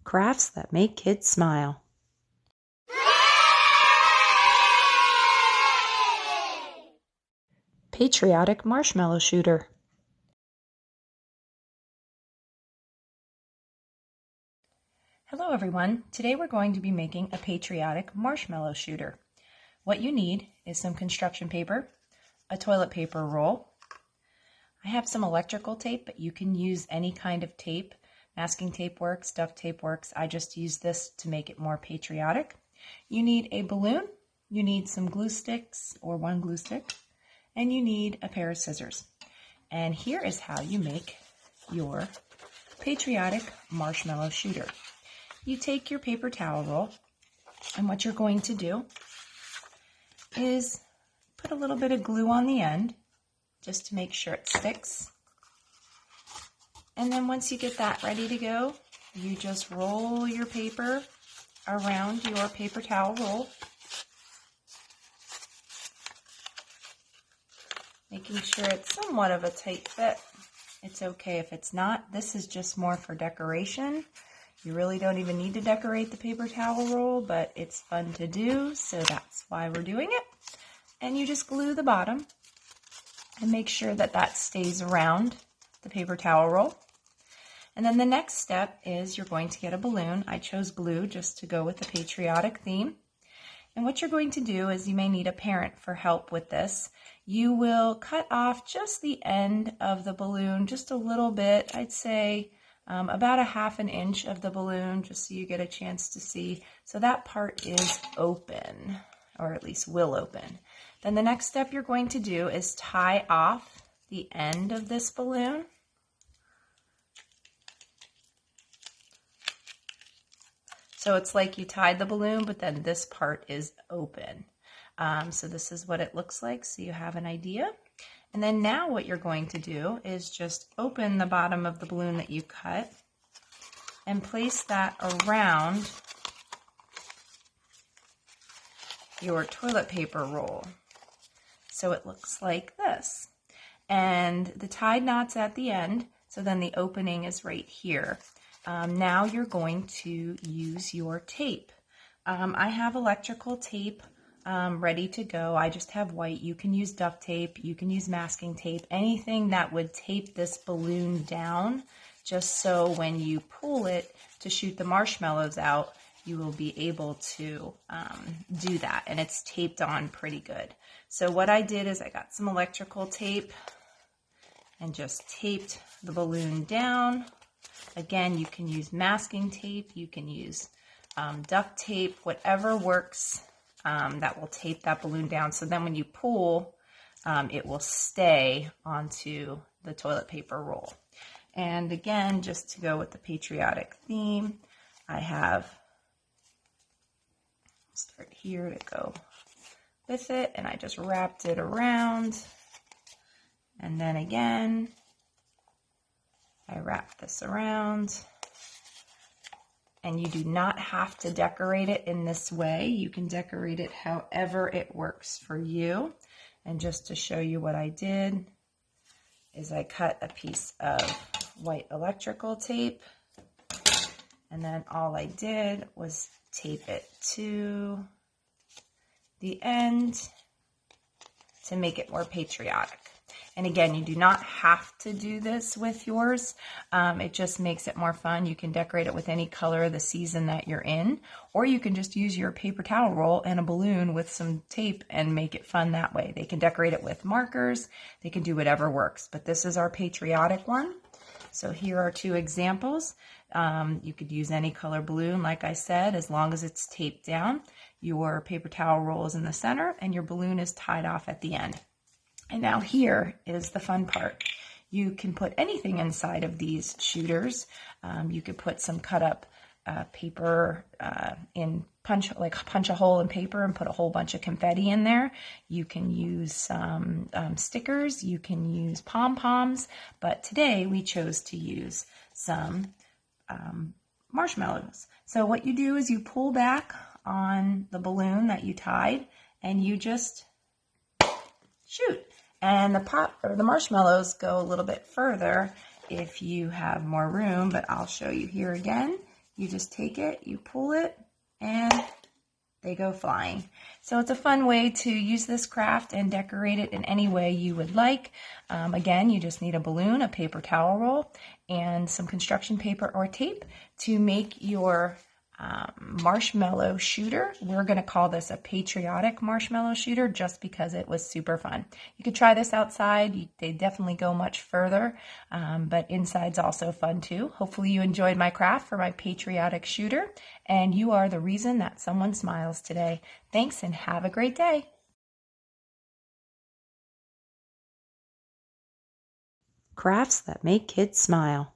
Crafts that make kids smile. Patriotic Marshmallow Shooter. Hello everyone, today we're going to be making a patriotic marshmallow shooter. What you need is some construction paper, a toilet paper roll. I have some electrical tape, but you can use any kind of tape. Masking tape works, duct tape works. I just use this to make it more patriotic. You need a balloon, you need some glue sticks or one glue stick, and you need a pair of scissors. And here is how you make your patriotic marshmallow shooter. You take your paper towel roll, and what you're going to do is put a little bit of glue on the end just to make sure it sticks. And then once you get that ready to go, you just roll your paper around your paper towel roll, making sure it's somewhat of a tight fit. It's okay if it's not. This is just more for decoration. You really don't even need to decorate the paper towel roll, but it's fun to do, so that's why we're doing it. And you just glue the bottom and make sure that that stays around the paper towel roll. And then the next step is you're going to get a balloon. I chose blue just to go with the patriotic theme. And what you're going to do is you may need a parent for help with this. You will cut off just the end of the balloon, just a little bit, I'd say about a ½ inch of the balloon, just so you get a chance to see. So that part is open, or at least will open. Then the next step you're going to do is tie off the end of this balloon. So it's like you tied the balloon, but then this part is open. So this is what it looks like, so you have an idea. And then now what you're going to do is just open the bottom of the balloon that you cut and place that around your toilet paper roll. So it looks like this. And the tied knot's at the end, so then the opening is right here. Now you're going to use your tape. I have electrical tape ready to go. I just have white. You can use duct tape, you can use masking tape, anything that would tape this balloon down, just so when you pull it to shoot the marshmallows out, you will be able to do that, and it's taped on pretty good. So what I did is I got some electrical tape and just taped the balloon down. Again, you can use masking tape, you can use duct tape, whatever works that will tape that balloon down. So then when you pull, it will stay onto the toilet paper roll. And again, just to go with the patriotic theme, I have, start here to go with it, and I just wrapped it around. And then again, I wrap this around, and you do not have to decorate it in this way. You can decorate it however it works for you. And just to show you what I did is I cut a piece of white electrical tape, and then all I did was tape it to the end to make it more patriotic. And again, you do not have to do this with yours. It just makes it more fun. You can decorate it with any color of the season that you're in, or you can just use your paper towel roll and a balloon with some tape and make it fun that way. They can decorate it with markers. They can do whatever works, but this is our patriotic one. So here are two examples. You could use any color balloon, like I said, as long as it's taped down. Your paper towel roll is in the center and your balloon is tied off at the end. And now here is the fun part. You can put anything inside of these shooters. You could put some cut up paper punch a hole in paper and put a whole bunch of confetti in there. You can use some stickers. You can use pom-poms. But today we chose to use some marshmallows. So what you do is you pull back on the balloon that you tied and you just shoot. And the marshmallows go a little bit further if you have more room, but I'll show you here again. You just take it, you pull it, and they go flying. So it's a fun way to use this craft and decorate it in any way you would like. Again, you just need a balloon, a paper towel roll, and some construction paper or tape to make your marshmallow shooter. We're going to call this a Patriotic Marshmallow Shooter just because it was super fun. You could try this outside. They definitely go much further, but inside's also fun too. Hopefully you enjoyed my craft for my Patriotic Shooter, and you are the reason that someone smiles today. Thanks and have a great day. Crafts that make kids smile.